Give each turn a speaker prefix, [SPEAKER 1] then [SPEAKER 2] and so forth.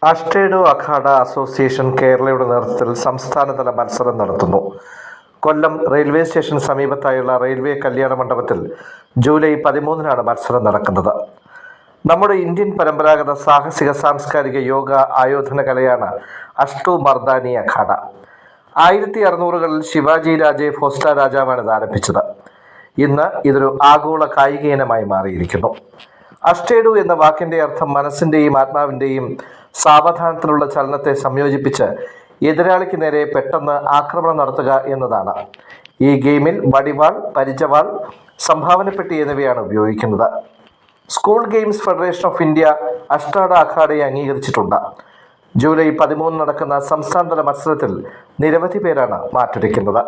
[SPEAKER 1] അഷ്ടേഡു Akhara association കേരളയുടെ നേതൃത്വത്തിൽ സംസ്ഥാനതല മത്സരം നടത്തുന്നു. കൊല്ലം റെയിൽവേ സ്റ്റേഷന് സമീപത്തായുള്ള റെയിൽവേ കല്യാണ മണ്ഡപത്തിൽ ജൂലൈ 13-നാണ് മത്സരം നടക്കുന്നത്. നമ്മുടെ ഇന്ത്യൻ പരമ്പരാഗത സാഹസിക സാംസ്കാരിക യോഗ ആയോധന കലയാണ് അഷ്ടു മർദാനി അഖാഡ. 1600-കളിൽ ശിവാജി രാജെ ഭോസ്ല രാജാവാണ് ഇത് ആരംഭിച്ചത്. ഇന്ന് ഇതൊരു ആഗോള കായിക ഇനമായി മാറിയിരിക്കുന്നു. അഷ്ടേഡു എന്ന വാക്കിന്റെ അർത്ഥം മനസ്സിന്റെയും ആത്മാവിന്റെയും സാവധാനത്തിലുള്ള ചലനത്തെ സംയോജിപ്പിച്ച് എതിരാളിക്ക് നേരെ പെട്ടെന്ന് ആക്രമണം നടത്തുക എന്നതാണ്. ഈ ഗെയിമിൽ വടിവാൾ, പരിചവാൾ, സംഭാവനപ്പെട്ടി എന്നിവയാണ് ഉപയോഗിക്കുന്നത്. School games federation of India അഷ്ടാഡ അഖാഡയെ അംഗീകരിച്ചിട്ടുണ്ട്. ജൂലൈ 13 നടക്കുന്ന സംസ്ഥാനതല മത്സരത്തിൽ നിരവധി പേരാണ് മാറ്റുരയ്ക്കുന്നത്.